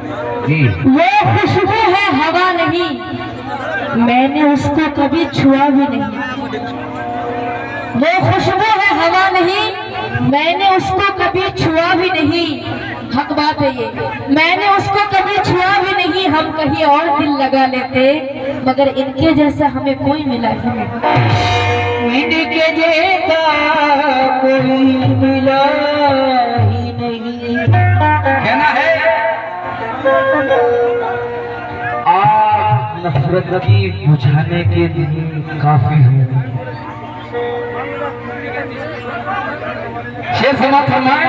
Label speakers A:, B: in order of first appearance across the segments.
A: वो खुशबू है हवा नहीं, मैंने उसको कभी छुआ भी नहीं। वो खुशबू है हवा नहीं, मैंने उसको कभी छुआ भी नहीं। हक बात है ये, मैंने उसको कभी छुआ भी नहीं। हम कहीं और दिल लगा लेते, मगर इनके जैसा हमें कोई मिला ही नहीं।
B: इनके जैसा कोई मिला ही नहीं। कहना है आग नफरत की बुझाने के लिए काफी है। शेर समाप्त फरमाए।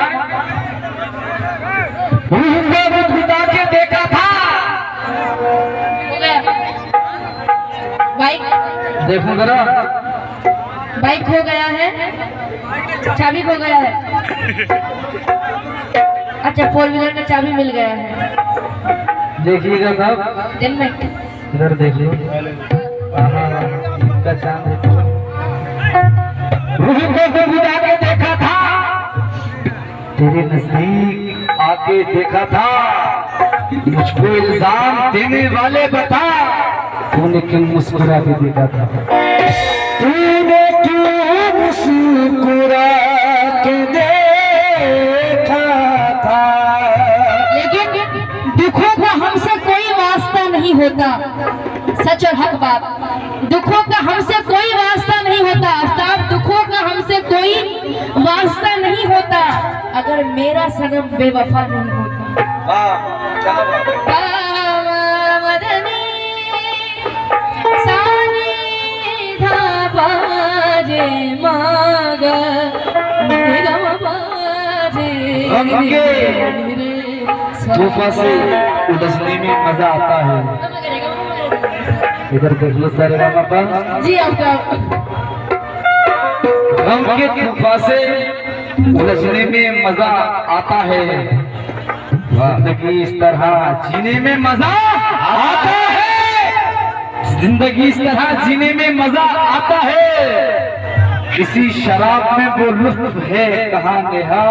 B: बुझा के देखा था।
A: बाइक
B: देखो जरा,
A: बाइक खो गया है, चाबी खो गया है। अच्छा, 4 व्हीलर का चाबी मिल गया है।
B: देखिएगा साहब,
A: दिन में
B: इधर देख लो। का चांद रूह को बुझा के देखा था, तेरे नजदीक आके देखा था। मुझको इल्जाम देने वाले बता, तूने क्यों मुस्कुरा के देखा था? तूने क्यों मुस्कुरा के देखा था?
A: लेकिन दुखों का हमसे कोई वास्ता नहीं होता। सच और हक बात, दुखों का हमसे कोई वास्ता नहीं होता। आफ्ताब, दुखों का हमसे कोई वास्ता नहीं होता, अगर मेरा सनम बेवफा नहीं होता। मदनी सानी धाबाजे मागा
B: तूफा से उलझने में मजा आता है। इधर देख लो सारे बाबा
A: जी। आपका
B: गम के तूफा से उलझने में मजा आता है। जिंदगी इस तरह जीने में मजा आता है। जिंदगी इस तरह जीने में मजा आता है। किसी शराब में वो लुत्फ है कहाँ नेहा,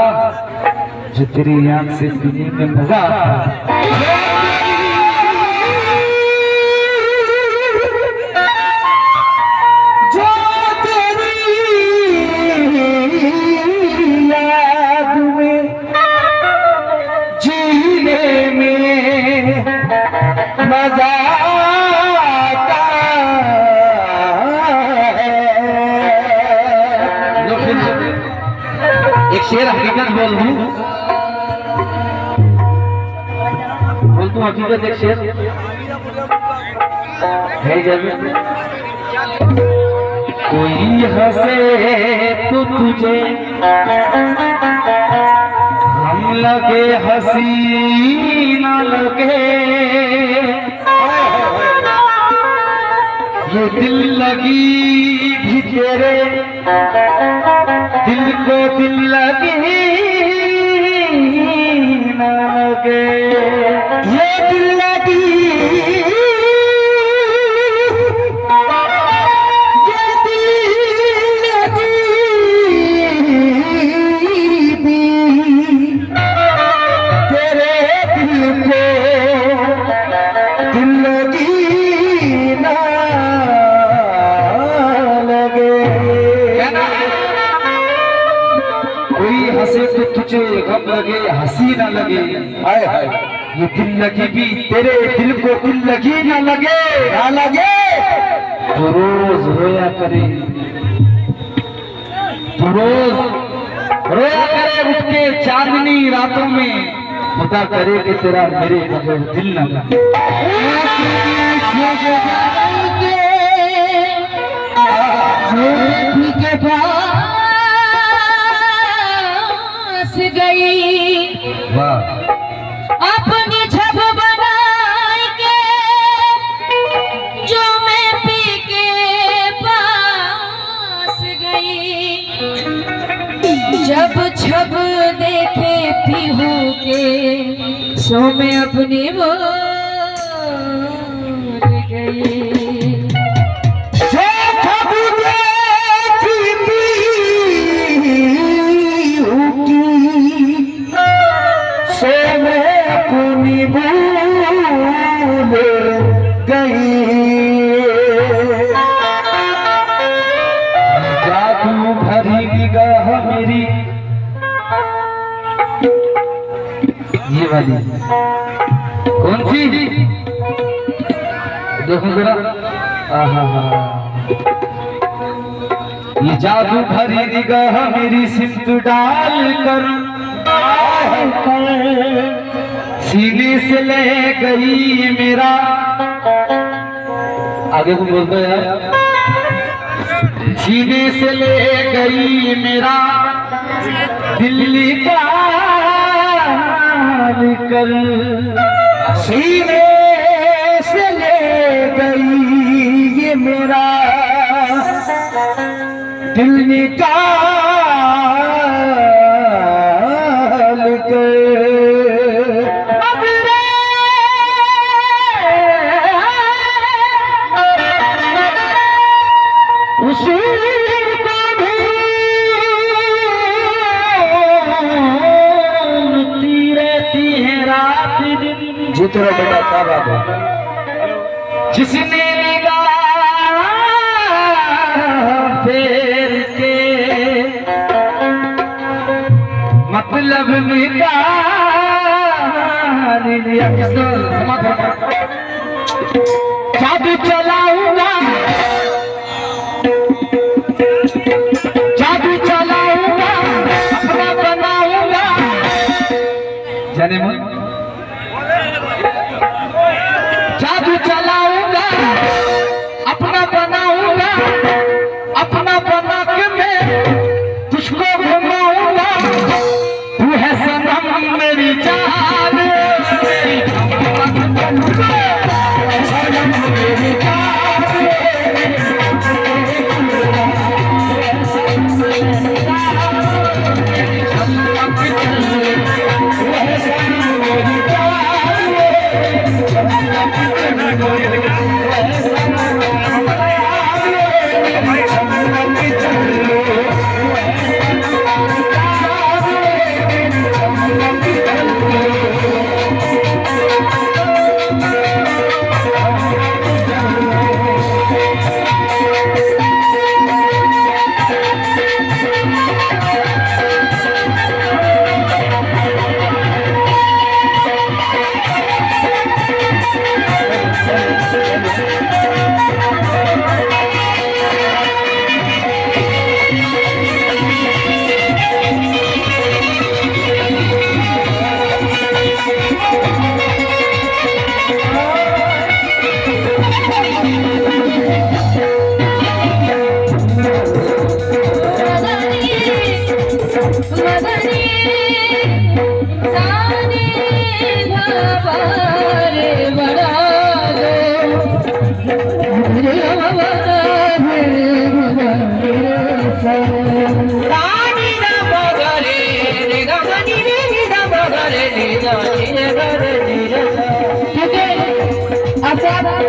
B: जो तेरी आंख से पीने में मजा आता है। मजा आता है। एक शेर हकीकत बोल दूं, हकीकत एक शेर है। जब कोई हंसे तो तुझे हम लगे, हंसी न लगे। ये दिल लगी भी तेरे दिल को दिल लगी न लगे। ये दिल लगी, ये दिल लगी भी तेरे दिल को दिल लगी ना हंसे तो तुझे गम लगे, हंसी न लगे। हाय हाय, ये दिल लगी भी तेरे दिल को दिल लगी न लगे। ना लगे तो रोज रोया करे, तो रोज रोया करे उठ के चांदनी रातों में। खुदा करे कि तेरा मेरे बगैर दिल न लगे।
A: गई अपनी छब बनाई के, जो मैं पी के पास गई। जब छब देखे पीहू के, सो मैं अपनी बोल गई।
B: भूल गई, जादू भरी निगाह मेरी, ये वाली कौन सी देखो जरा, ये जादू भरी निगाह मेरी सिमत डाल कर सीने से ले गई मेरा, आगे को बोल दो यार, सीने से ले गई मेरा दिल निकाल कर, सीने से ले गई ये मेरा दिल निकाल कर, उसी को ढूंढती रहती है रात दिन, जितना बेटा क्या बात है, जिसने निगाह फेर के मतलब निकाल लिया, जादू चलाऊंगा, जादू चलाऊंगा, अपना बनाऊंगा, जाने मन जादू चलाऊंगा, अपना बनाऊंगा, अपना बना के मैं तुझको घुमाऊंगा, तू है सनम मेरी जान, सनम मेरी जान,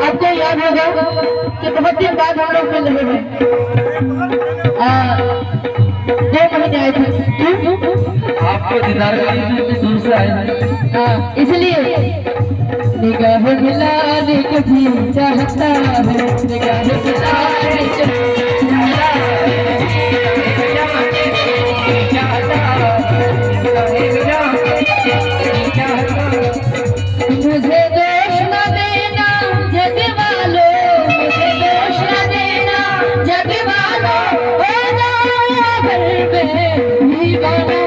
B: आपको याद होगा कि बहुत दिन बाद हम लोग मिल रहे हैं, 2 महीने आए थे, आपको दीदार दूर से आए हैं, इसलिए निगाह मिलाने को भी चाहता है, निगाह मिलाने को मुझे दोष न देना जग वालों, मुझे दोष न देना जग वालों, हो जाओ घर पे दीवाना,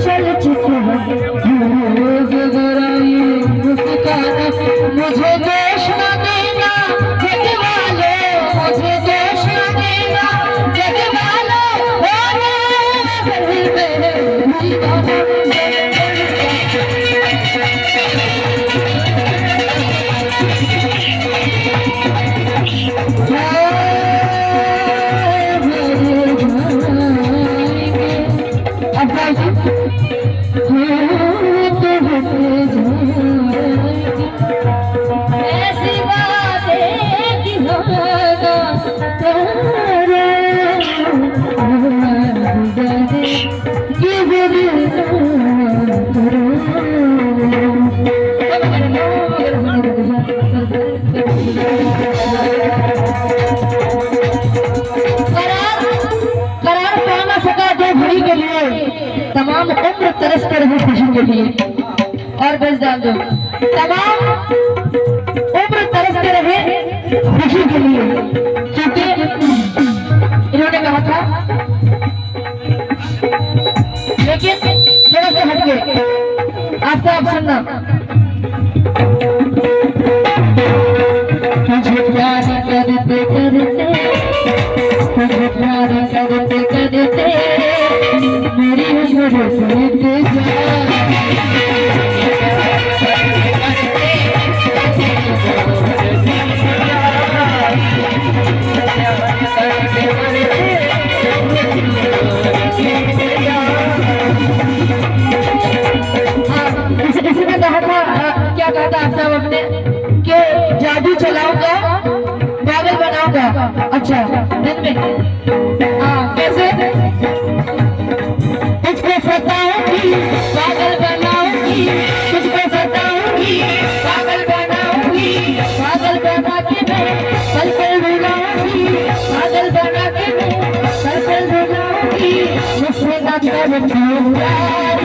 B: चल चुका मुझे दोष न देना जग वालों, मुझे दोष न देना जग वालों, ऐसी बात
A: करार पा ना सका दो घड़ी के लिए, तमाम उम्र तरसते रहे खुशी के लिए। और बस डाल दो, तमाम उम्र तरसते रहे खुशी के लिए, क्योंकि इन्होंने कहा था। लेकिन थोड़ा सा हटके आपको आप सुनना। तुझे प्यार करते करते, तुझे प्यार करते करते मेरी उम्र बीत जाए। इसने कहा था, क्या कहा था आप अपने, कि जादू चलाऊंगा पागल बनाऊंगा। अच्छा दिन में कैसे तुझको सताऊंगी पागल बनाऊंगी, तुझको सताऊंगी पागल बनाऊंगी, पागल बना के मैं पल पल रुलाऊंगी, पागल बना के मैं पल पल रुलाऊंगी। मुझसे ना कर प्यार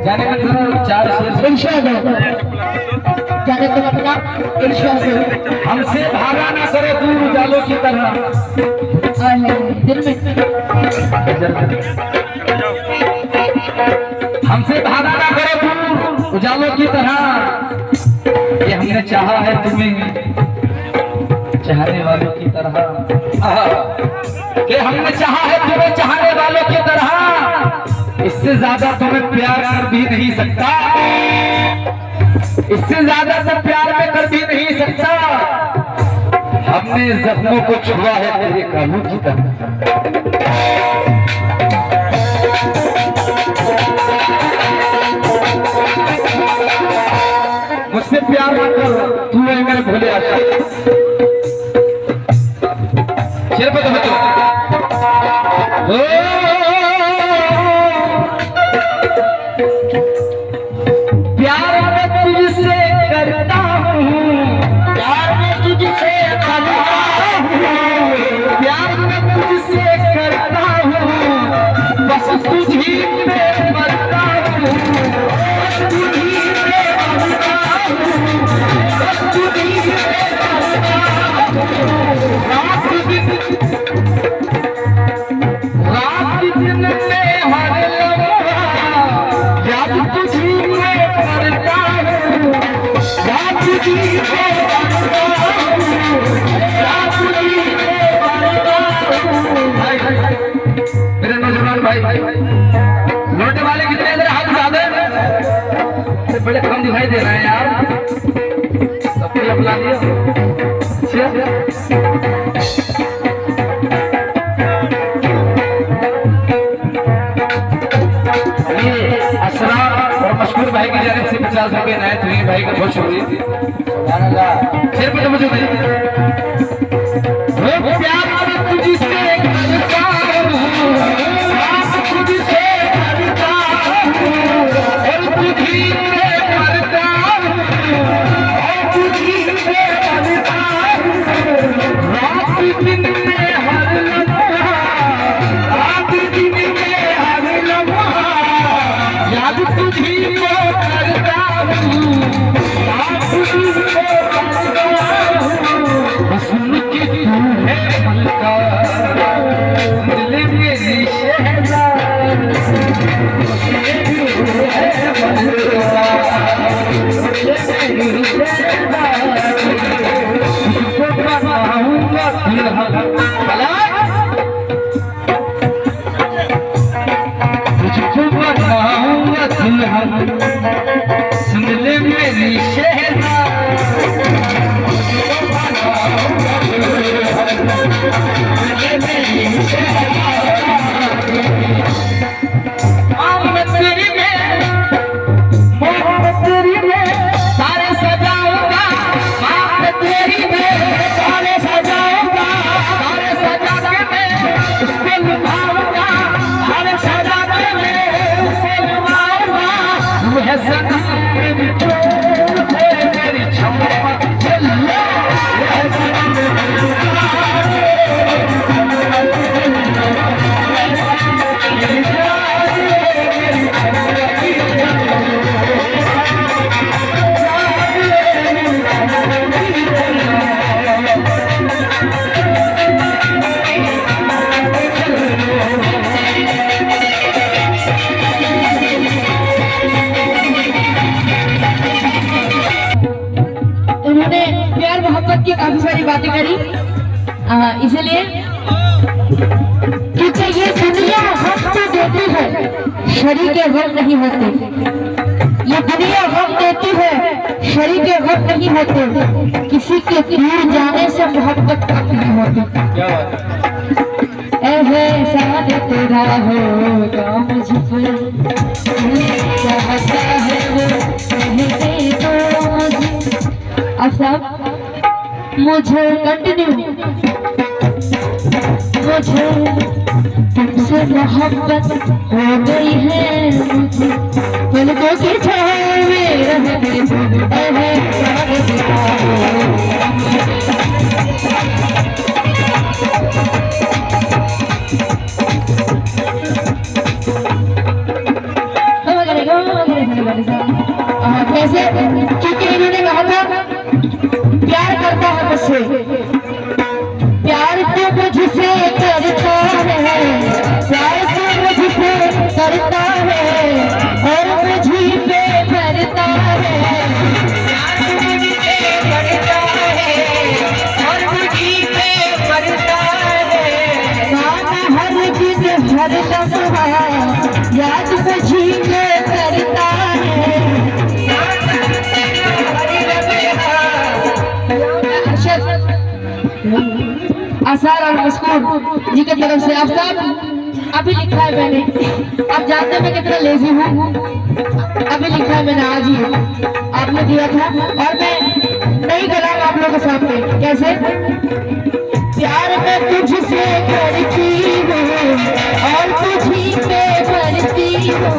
B: जाने का चार
A: जाने का मतलब
B: हमसे भागा ना करे दूर उजालों की तरह।
A: दिल में
B: हमसे भागा ना करे दूर उजालों की तरह। ये हमने चाहा है तुम्हें चाहने वालों की तरह, कि हमने चाहा है तुम्हें चाहने वालों की तरह। इससे ज्यादा तुम्हें प्यार कर भी नहीं सकता, इससे ज्यादा तो प्यार में कर भी नहीं सकता। हमने जख्मों को छुआ है तेरे कानों की तरह। मुझसे प्यार मत कर, तू है मेरे भोले आशा। सिर पे तो प्यार में तुझसे करता हूँ, प्यार में तुझसे करता हूँ, प्यार में तुझसे करता हूँ, बस तुझी पे मरता हूँ, बस तुझी पे मरता हूँ, बस तुझी पे मरता हूँ। रात दिन में हर लम्हा याद तुझी पे करता हूँ, याद तुझी पे करता हूँ, याद तुझी पे करता हूँ। मेरे नौजवान भाई, लौटने वाले कितने इधर हाथ उठा दे, बड़े कम दिखाई दे रहे हैं यार। सबको अपना लिया मशहूर भाई की जाने से 50 रुपए नए तुम्हें भाई का बहुत शुक्रिया। सिर पे तो मुझे प्यार तुझसे करता हूँ, तुझसे दुल्हन सुन ले मेरी सारे सजाऊंगा तेरी में सारे सजाऊंगा सारे सजा के मैं उसको लुभाऊंगा सारे सजा के मैं उसे लुभाऊंगा वह सनम मेरी क्षमा चले वह सनम
A: की काफी सारी बातें करी, इसलिए क्योंकि ये दुनिया हक तो देती है, शरीके गम नहीं होते। ये दुनिया गम देती है, शरीके गम नहीं होते। किसी के दूर जाने से मोहब्बत कम नहीं होती। एहसान तेरा होगा मुझ पर, चाहता है वो कह दे तो मुझे। अब सब मुझे कंटिन्यू, मुझे तुमसे मोहब्बत हो गई है। मुझे पलकों की छाँव में रहने कैसे, क्योंकि इन्होंने कहा था प्यार करता है मुझसे, प्यार तो मुझसे करता है, प्यार तो मुझसे करता है और मुझे पे करता है। प्यार तो मुझसे करता है और मुझे पे करता है। गाना हर दिन हर लम्हा याद मुझे पे करता है। आसार और मस्कूर जी की तरफ से आफ्ताब अभी लिखा है मैंने, आप जानते हैं मैं कितना लेजी हूँ। अभी लिखा है मैंने, आज ही आपने दिया था और मैं नई कलाम आप लोगों के सामने। कैसे, प्यार मैं तुझसे करती हूँ और तुझी पे करती हूँ।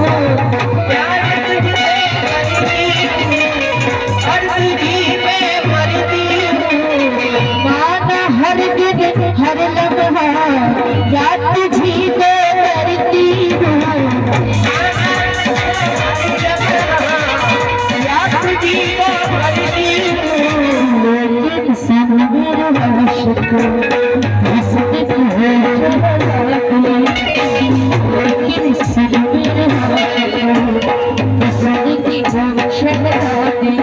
A: प्यार तुझसे करती हूँ और तुझी पे करती हूँ। माना हर दिन हर लम्हा याद तुझी पे करती हूँ। याद तुझी पे करती हूँ। लेकिन सब मेरे आशिक हंसते हैं, लेकिन सब मेरे आशिक हंसने की जंक्शन आती।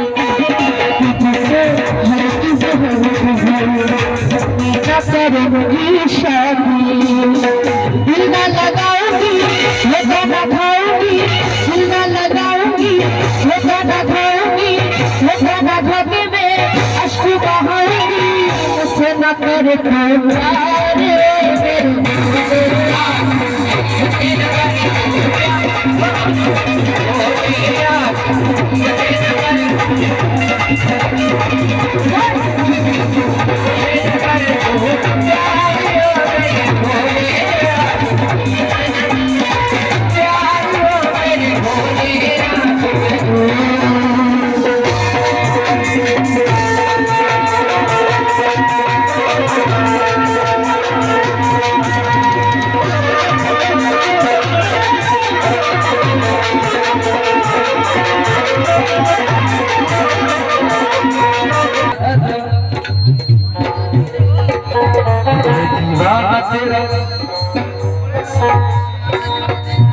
A: तुझसे हर किसी करूंगी शादी, दिल न लगाऊंगी लगा न खाऊंगी, दिल न लगाऊंगी लगा न खाऊंगी, लगा न खाते में अश्क बहाऊंगी। मुझसे न करे प्यार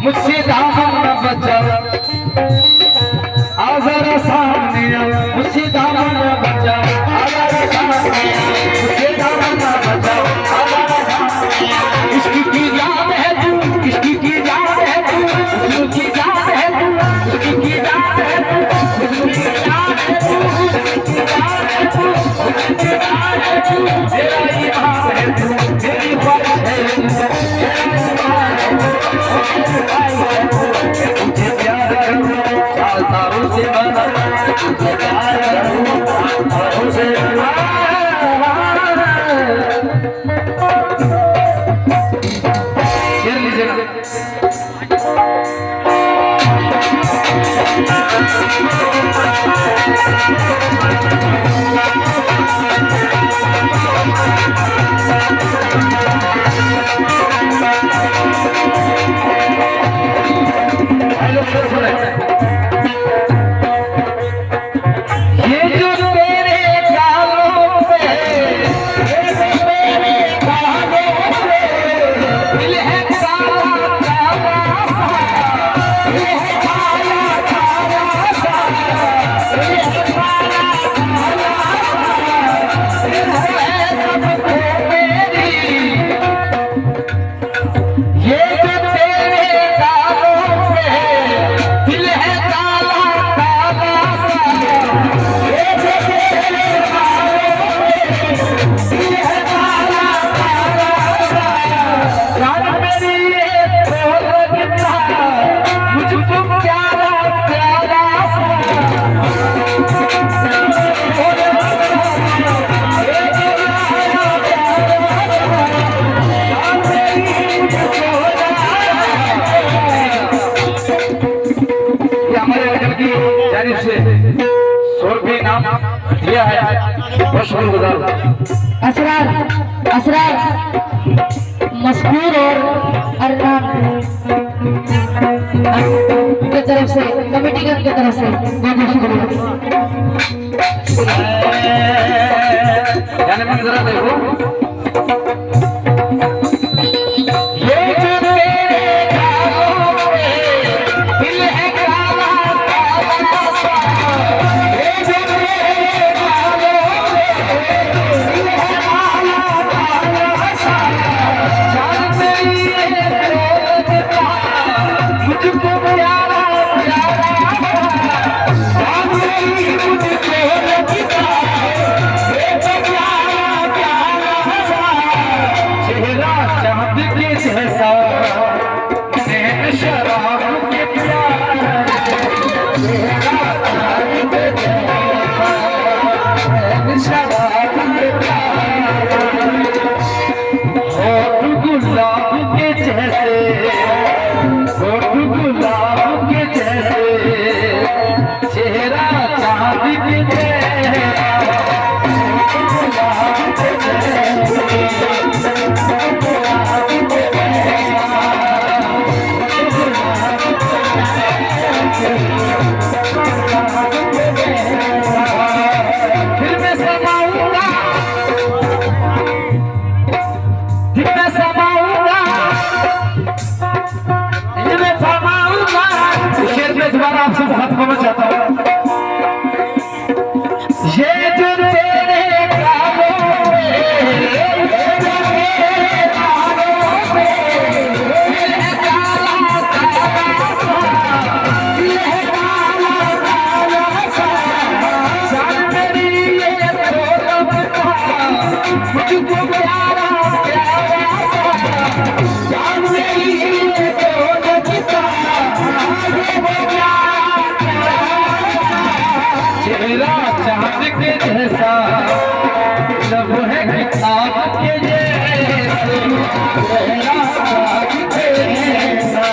B: मुझसे दामन न बचा, आ जरा सामने मुझसे दामन न बचा, आ जरा सामने मुझसे दामन न बचा, आ जरा सामने। किसकी की याद है तू, किसकी की याद है तू, उसकी की याद है तू, उसकी दिया है। बहुत शुक्रगुजार।
A: असरार मशहूर और अरनान की तरफ से, कमेटी की तरफ से बहुत शुक्रिया।
B: जाने में जरा देखो आपसे बहुत बोलना चाहता हूँ। ये जो तेरे कानों में, मुझको प्यारा चांद के जैसा सब है किताब के जैसे, चांद के जैसा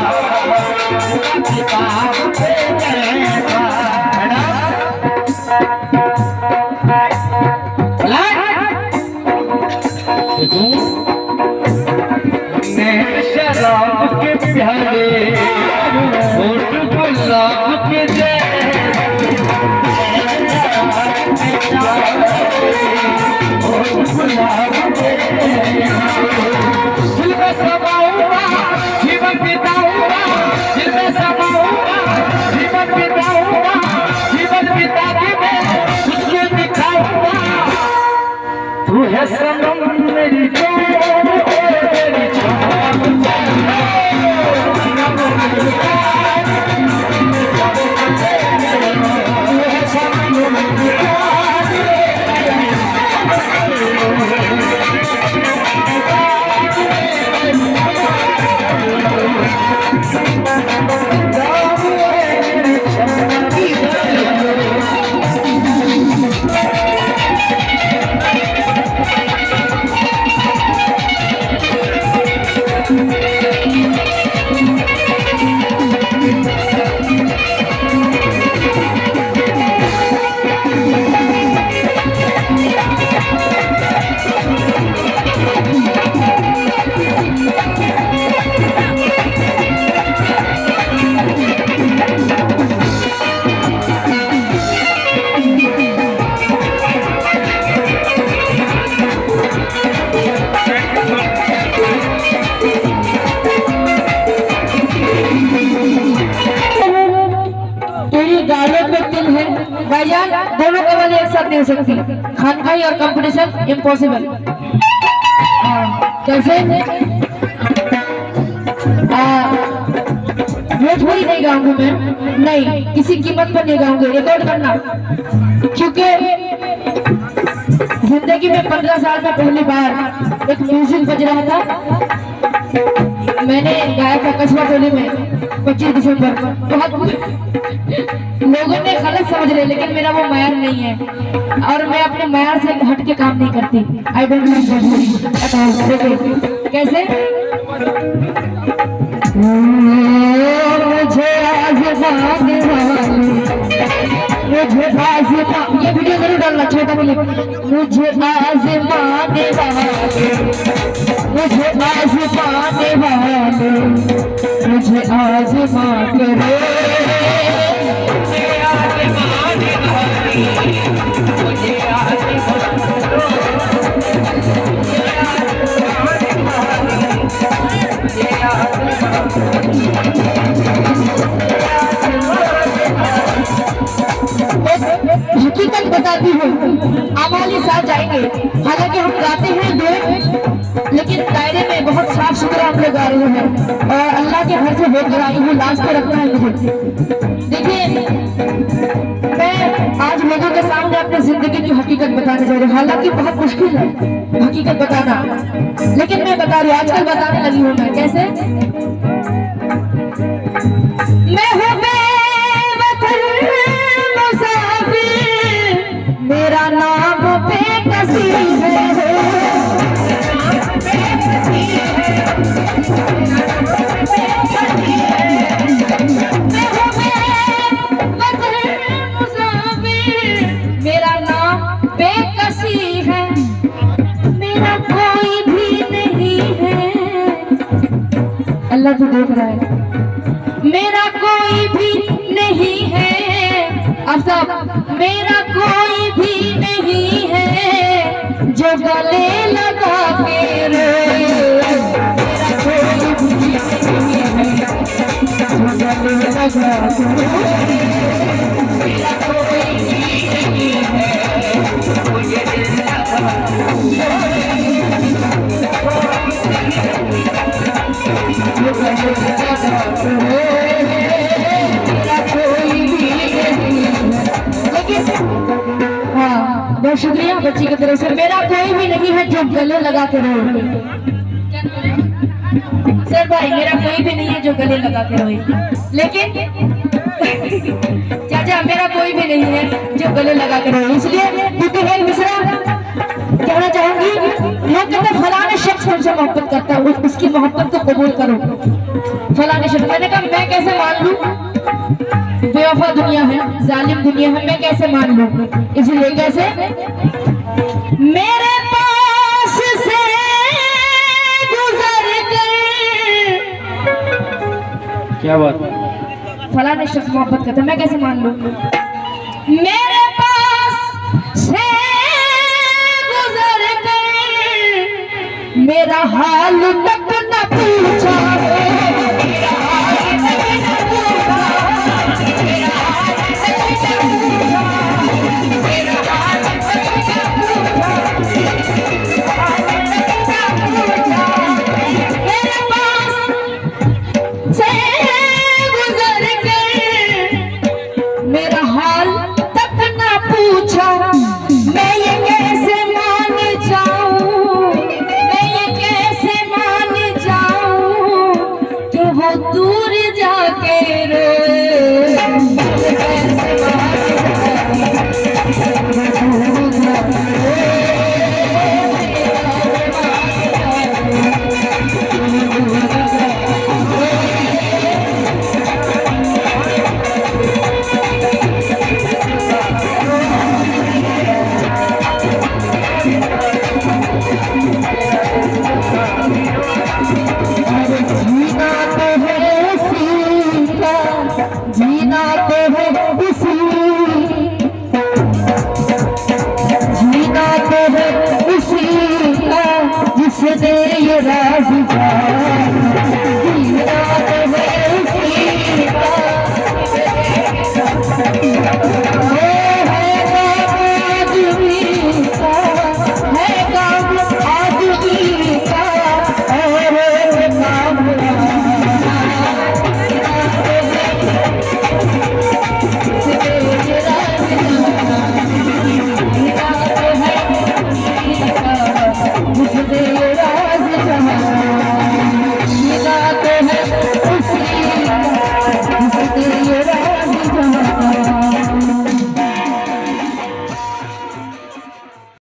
B: किताब के जैसा है ना। शराब के प्याले होठ गुलाब के दिल में समाऊंगा, जीवन बिताऊंगा, दिल में समाऊंगा, जीवन बिताऊंगा, जीवन बिता के मैं तुझको दिखाऊंगा। तू है सनम मेरी जान, मेरी जान।
A: गालों पे तिल है। भाईजान दोनों कवाली एक साथ नहीं हो सकती, खानकाही और कंपटीशन इम्पॉसिबल। कैसे भोजपुरी नहीं गाऊंगी मैं, नहीं किसी कीमत पर नहीं गाऊंगी, रिकॉर्ड करना। क्योंकि जिंदगी में 15 साल में पहली बार एक म्यूजिक बज रहा था, मैंने गाया था कस्बा टोली में 25 दिसंबर को। बहुत लोगों ने गलत समझ रहे, लेकिन मेरा वो मयार नहीं है और मैं अपने मयार से हट के काम नहीं करती। I don't like. कैसे मुझे आज़माने वाले, मुझे आज़मा, ये वीडियो जरूर डालना, छोटा बोले। मुझे आज़माने वाले, मुझे आज़माने वाले, मुझे आज़मा करे, मुझे आज़माने वाले, मुझे हकीकत बताती हूँ, आमाली साथ जाएंगे। हालांकि हम गाते हैं दो, लेकिन दायरे में बहुत साफ सुथरा हम लोग गा रहे हैं और अल्लाह के घर से होकर आई हूँ, लाज को रखना है मुझे। देखिए मैं आज लोगों के सामने अपनी जिंदगी की हकीकत बताने जा रही हूँ। हालांकि बहुत मुश्किल है हकीकत बताना, लेकिन मैं बता रही हूँ, आजकल बताने लगी हूँ मैं। कैसे मैं हूँ बेवतन मुसाफिर, मेरा नाम बेकसी है, मैं हूँ बेवतन मुसाफिर, मेरा नाम बेकसी है, मेरा कोई भी नहीं है। अल्लाह तो देख रहा है, मेरा कोई भी नहीं है। अब सब मेरा कोई भी नहीं है जो गले लगा के रोए, मेरा कोई भी नहीं है जो गले लगा के रोए, मेरा कोई भी नहीं है जो गले लगा के रोए। हाँ बहुत शुक्रिया बच्ची की तरफ से। मेरा कोई भी नहीं है जो गले लगा के रोए। सर भाई मेरा कोई भी नहीं है जो गले लगा के रोए, लेकिन चाचा मेरा कोई भी नहीं है जो गले लगा के रोए। इसलिए क्योंकि मिश्रा कहना चाहूंगी, लोग कहते हैं फलाने शख्स हमसे मोहब्बत करता है, उसकी मोहब्बत को कबूल करो। फलाने शख्स, मैंने कहा मैं कैसे मान लूं, बेवफा दुनिया है, जालिम दुनिया है, मैं कैसे मान लूं। इसलिए कैसे मेरे पास से गुजर गए,
B: क्या बात,
A: फलाने शख्स मोहब्बत करता है, मैं कैसे मान लूं। मेरे पास से गुजर गए, मेरा हाल तक न पूछा, मेरा हाल तक न पूछा, मेरा हाल तक न पूछा, मेरा हाल तक न पूछा, मेरे पास से गुजर गए, मेरा हाल तक न पूछा। मैं ये कैसे मान जाऊं, मैं ये कैसे मान जाऊं कि वो दूर जाके रोए, कैसे मान जीना तो है इसी, जीना तो है इसी का जिसने ये राज